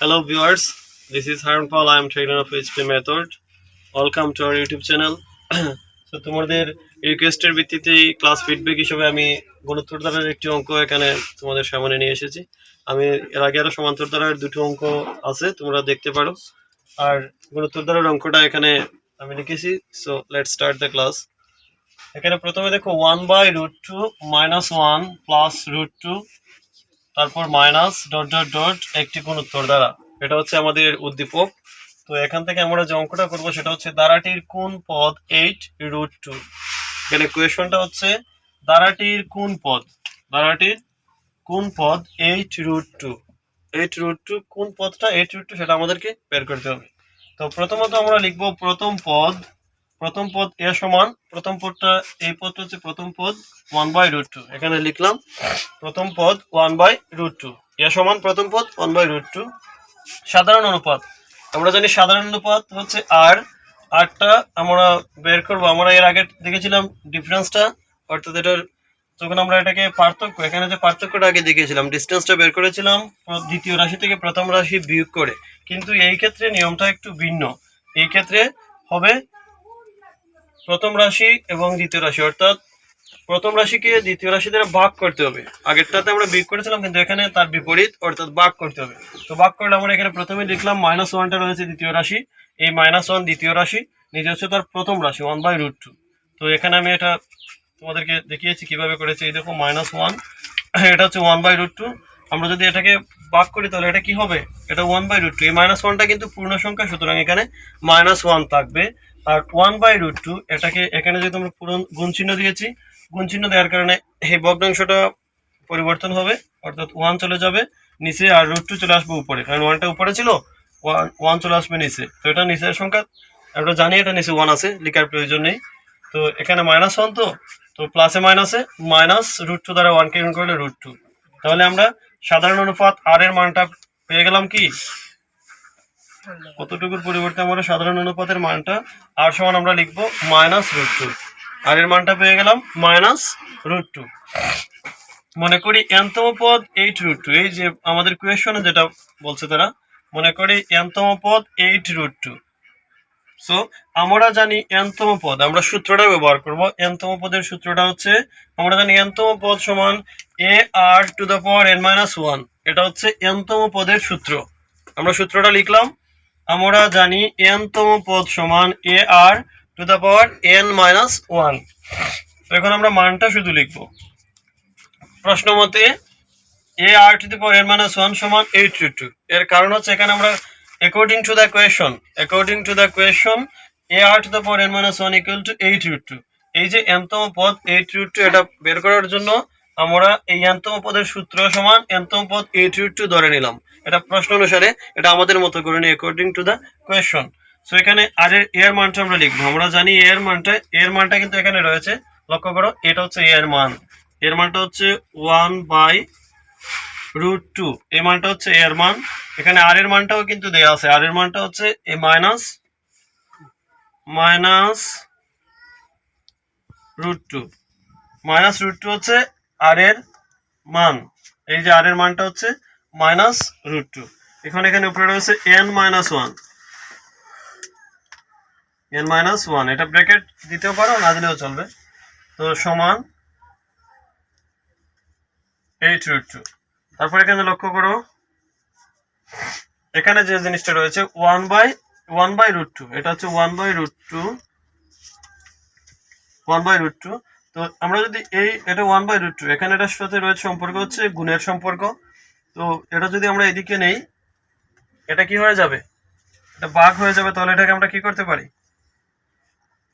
Hello viewers, this is Haranpaulbd. I am trainer of HP method. Welcome to our YouTube channel. So তোমাদের রিকোয়েস্টের ভিত্তিতে class feedback হিসেবে আমি গুণোত্তর ধারার একটি অঙ্ক এখানে তোমাদের সামনে নিয়ে এসেছি। আমি এর আগে আরো সমান্তর ধারার দুটো অঙ্ক আছে, তোমরা দেখতে পারো। আর গুণোত্তর ধারার অঙ্কটা এখানে আমি লিখেছি। So let's start the class. এখানে প্রথমে দেখো 1/√2 -1 +√2 তারপর মাইনাস ডট ডট ডট একটি গুণোত্তর দ্বারা, এটা হচ্ছে আমাদের উদ্দীপক। তো এখান থেকে আমরা যে অঙ্কটা করবো সেটা হচ্ছে দ্বারাটির কোন পদ 8√2। এখানে কোয়েশনটা হচ্ছে দ্বারাটির কোন পদ, দ্বারাটির কোন পদ 8√2। 8√2 কোন পদটা 8√2 সেটা আমাদেরকে বের করতে হবে। তো প্রথমত আমরা লিখবো প্রথম পদ এ সমান, প্রথম পদটা এই পদটা হচ্ছে প্রথম পদ 1/√2। এখানে লিখলাম প্রথম পদ 1/√2, এ সমান প্রথম পদ 1/√2। সাধারণ অনুপাত, আমরা জানি সাধারণ অনুপাত হচ্ছে আরটা আমরা বের করবো। আমরা এর আগে দেখেছিলাম ডিফারেন্সটা, অর্থাৎ এটার যখন আমরা এটাকে পার্থক্য, এখানে যে পার্থক্যটা আগে দেখিয়েছিলাম, ডিস্টেন্সটা বের করেছিলাম দ্বিতীয় রাশি থেকে প্রথম রাশি বিয়োগ করে। কিন্তু এই ক্ষেত্রে নিয়মটা একটু ভিন্ন। এই ক্ষেত্রে হবে প্রথম রাশি এবং দ্বিতীয় রাশি, অর্থাৎ প্রথম রাশিকে দ্বিতীয় রাশি দ্বারা ভাগ করতে হবে। আগেরটাতে আমরা বিয়োগ করেছিলাম, কিন্তু এখানে তার বিপরীত, অর্থাৎ ভাগ করতে হবে। তো ভাগ করলে আমরা এখানে প্রথমে লিখলাম -1টা রয়েছে দ্বিতীয় রাশি, এই -1 দ্বিতীয় রাশি, নিজে হচ্ছে তার প্রথম রাশি 1/√2। তো এখানে আমি এটা তোমাদেরকে দেখিয়েছি কিভাবে করেছি। এই দেখো -1, এটা হচ্ছে 1/√2। আমরা যদি এটাকে ভাগ করি তাহলে এটা কি হবে, এটা 1/√2। এই -1টা কিন্তু পূর্ণ সংখ্যা, সুতরাং এখানে -1 থাকবে। আর 1/√2 এটাকে এখানে যেহেতু আমরা পূরণ গুণ চিহ্ন দিয়েছি, গুণ চিহ্ন দেওয়ার কারণে এই ভগ্নাংশটা পরিবর্তন হবে, অর্থাৎ 1 চলে যাবে নিচে আর √2 চলে আসবে উপরে, কারণ 1টা উপরে ছিল, 1 চলে আসবে নিচে। তো এটা নিচের সংখ্যা, আমরা জানি এটা নিচে 1 আছে, লেখার প্রয়োজন নেই। তো এখানে -1, তো প্লাসে মাইনাসে -√2 দ্বারা 1কে গুণ করলে √2। তাহলে আমরা সাধারণ অনুপাত আর এর মানটা পেয়ে গেলাম কি, কতটুকুর পরিবর্তে আমরা সাধারণ অনুপাতের মানটা আর সমান আমরা লিখবো -√2। আর এর মানটা পেয়ে গেলাম -√2। মনে করি nতম পদ 8√2, এই যে আমাদের কোয়েশনে যেটা বলছে তারা, মনে করি nতম পদ 8√2। সো আমরা জানি nতম পদ, আমরা সূত্রটা ব্যবহার করব। nতম পদের সূত্রটা হচ্ছে, আমরা জানি nতম পদ সমান ar⁴n−1। এটা হচ্ছে nতম পদের সূত্র। আমরা সূত্রটা লিখলাম, আমরা জানি nতম পদ সমান ar⁴n−1। তো এখন আমরা মানটা শুধু লিখব। প্রশ্ন মতে ar⁴n−1 সমান 8√2। এর কারণ হচ্ছে এখানে আমরা according to the question ar⁴n−1 = 8√2। এই যে nতম পদ 8√2, এটা বের করার জন্য আমরা এই nতম পদের সূত্র সমান nতম পদ 8√2 ধরে নিলাম। এটা প্রশ্ন অনুসারে, এটা আমাদের মতো করে নি according to the question। So এখানে আর এর মানটা আমরা লিখবো। আমরা জানি এর মানটা কিন্তু এখানে রয়েছে, লক্ষ্য করো, এটা হচ্ছে এর মান, এর মানটা হচ্ছে 1/√2। এই মানটা হচ্ছে এর মান। এখানে আর এর মানটাও কিন্তু দেয়া আছে, আর এর মানটা হচ্ছে এই -√2 হচ্ছে আর এর মান। এই যে আর এর মানটা হচ্ছে -√2। এখানে উপরে রয়েছে n-1, এটা ব্র্যাকেট দিতেও পারো, না দিলেও চলবে। তো সমান 8√2। তারপর এখানে লক্ষ্য করো, এখানে যে জিনিসটা রয়েছে 1/√2, এটা হচ্ছে 1/√2। তো আমরা যদি এটা 1/√2, এখানে এটার সাথে রয়েছে সম্পর্ক হচ্ছে গুণের সম্পর্ক। তো এটা যদি আমরা এদিকে নেই, এটা কি হয়ে যাবে, এটা ভাগ হয়ে যাবে। তাহলে এটাকে আমরা কি করতে পারি,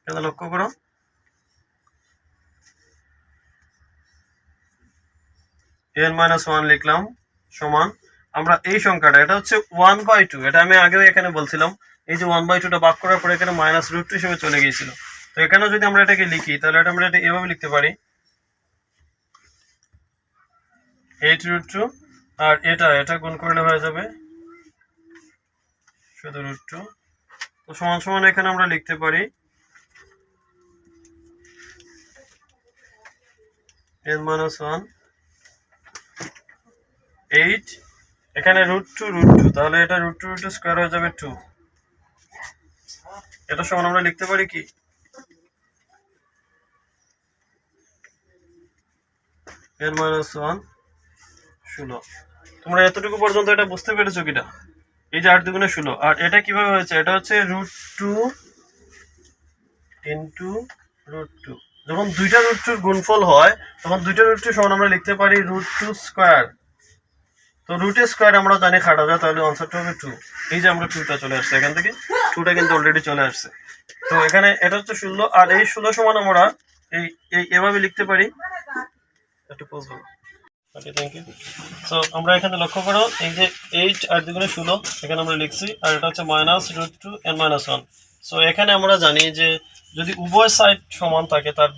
এটা লক্ষ্য করো, n-1 লিখলাম সমান, আমরা এই সংখ্যাটা, এটা হচ্ছে 1/2, এটা আমি আগেও এখানে বলছিলাম, এই যে 1/2টা ভাগ করার পরে এখানে -√2 হিসেবে চলে গিয়েছিল। তো এখানে যদি আমরা এটাকে লিখি, তাহলে আমরা এটা এভাবে লিখতে পারি, 8√2 আর এটা গুণ করলে হয়ে যাবে শুধু √2। তো সমান সমান এখানে আমরা লিখতে পারি n-1 8 এখানে √2 তাহলে এটা √2 স্কয়ার হয়ে যাবে 2। এটা সমান আমরা লিখতে পারি কি n - 1 16। তোমরা এতটুকু পর্যন্ত এটা বুঝতে পেরেছো কিনা? এই যে 8 দুগুণে 16, আর এটা কিভাবে হয়েছে? এটা হচ্ছে √2 ইনটু √2। যখন দুইটা √2 গুণফল হয় তখন দুইটা √2 সমান আমরা লিখতে পারি √2 স্কয়ার। তো রুটের স্কয়ার আমরা জানি কাটা যায়, তাহলে আনসারটা হবে 2। এই যে আমরা 2টা চলে আসছে, এখান থেকে 2টা কিন্তু অলরেডি চলে আসছে। তো এখানে এটা হচ্ছে 16, আর এই 16 সমান আমরা এই এভাবে লিখতে পারি। একটু পজ করো। ওকে, থ্যাংক ইউ। সো আমরা এখানে লক্ষ্য করো, এই যে 8 আর 2 গুণে 16 এখানে আমরা লিখছি, আর এটা হচ্ছে -√2 n - 1। সো এখানে আমরা জানি যে যদি উভয় সাইড সমান থাকে তার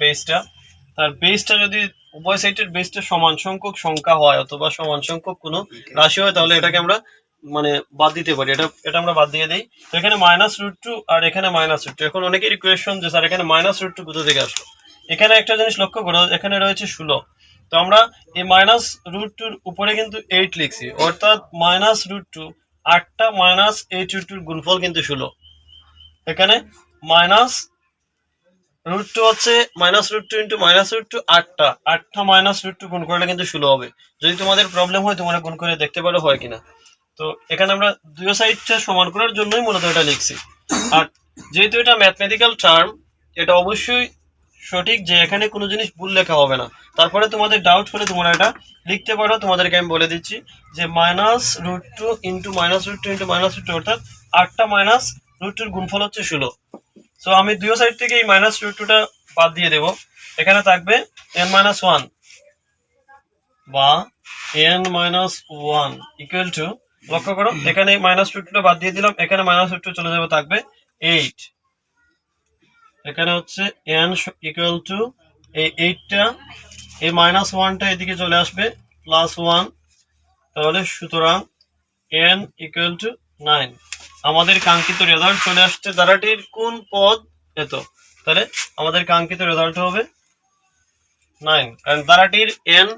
বেসটা যদি উভয় সাইডের বেসটা সমান সংখ্যক সংখ্যা হয় অথবা সমান সংখ্যক কোনো রাশি হয়, তাহলে এটাকে আমরা মানে বাদ দিতে পারি। এটা আমরা বাদ দিয়ে দিই। তো এখানে -√2 আর এখানে -√2। এখন অনেকের কোয়েশ্চন যে স্যার এখানে -√2 কোথা থেকে আসলো? এখানে একটা জিনিস লক্ষ্য করো, এখানে রয়েছে 16। তো আমরা এই -√2 উপরে কিন্তু 8 লিখছি, অর্থাৎ -√2 8টা -8√2 গুণফল কিন্তু 16। এখানে -√2 হচ্ছে -√2 ইন্টু -√2 8টা -√2 গুণ করলে কিন্তু 16 হবে। যদি তোমাদের প্রবলেম হয় তোমরা গুণ করে দেখতে পারো হয় কিনা। তো এখানে আমরা দুই সাইডটা সমান করার জন্যই মূলত এটা লিখছি। আর যেহেতু এটা ম্যাথমেটিক্যাল টার্ম, এটা অবশ্যই সঠিক যে এখানে কোনো জিনিস ভুল লেখা হবে না। তারপরে তোমাদের ডাউট হলে তোমরা এটা লিখতে পারো। তোমাদেরকে আমি বলে দিচ্ছি যে -√2 ইন্টু -√2 ইন্টু -√2 অর্থাৎ 8টা -√2 গুণফল হচ্ছে 16। সো আমি দুই সাইড থেকে এই -√2টা বাদ দিয়ে দেব। এখানে থাকবে n - 1 বা n - 1 ইকুয়াল টু, লক্ষ্য করো এখানে -√2টা বাদ দিয়ে দিলাম, এখানে -√2 চলে যাবে, থাকবে 8। এখানে হচ্ছে n ইকুয়াল টু এই 8টা, এই -1টা এদিকে চলে আসবে +1, তাহলে সুতরাং n ইকুয়াল টু 9। আমাদের কাঙ্ক্ষিত রেজাল্ট চলে আসছে। ধারাটির কোন পদ এত? তাহলে আমাদের কাঙ্ক্ষিত রেজাল্ট হবে 9, কারণ ধারাটির n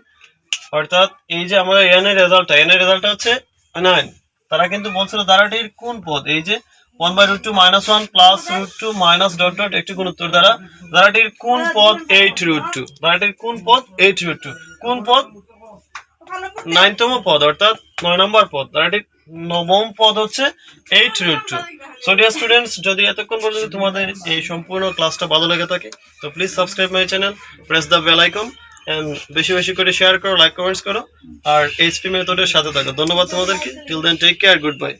অর্থাৎ এই যে আমাদের n এর রেজাল্টটা হচ্ছে 9। তারা কিন্তু বলছিল ধারাটির কোন পদ, এই যে 1/√2 - 1 প্লাস √2 মাইনাস ডট ডট একটি গুণোত্তর দ্বারা ধারাটির কোন পদ 8√2। ধারাটির কোন পদ 8√2। কোন পদ? 9তম পদ, অর্থাৎ 9 নম্বর পদ। ধারাটির 9ম পদ হচ্ছে 8√2। সো ডিয়ার স্টুডেন্টস, যদি এতক্ষণ পর্যন্ত তোমাদের এই সম্পূর্ণ ক্লাসটা ভালো লেগে থাকে তো please subscribe my channel, press the bell icon and বেশি বেশি করে শেয়ার করো, লাইক কমেন্টস করো, আর এইচপি মেথডের সাথে থাকো। ধন্যবাদ তোমাদেরকে। Till then take care, good by.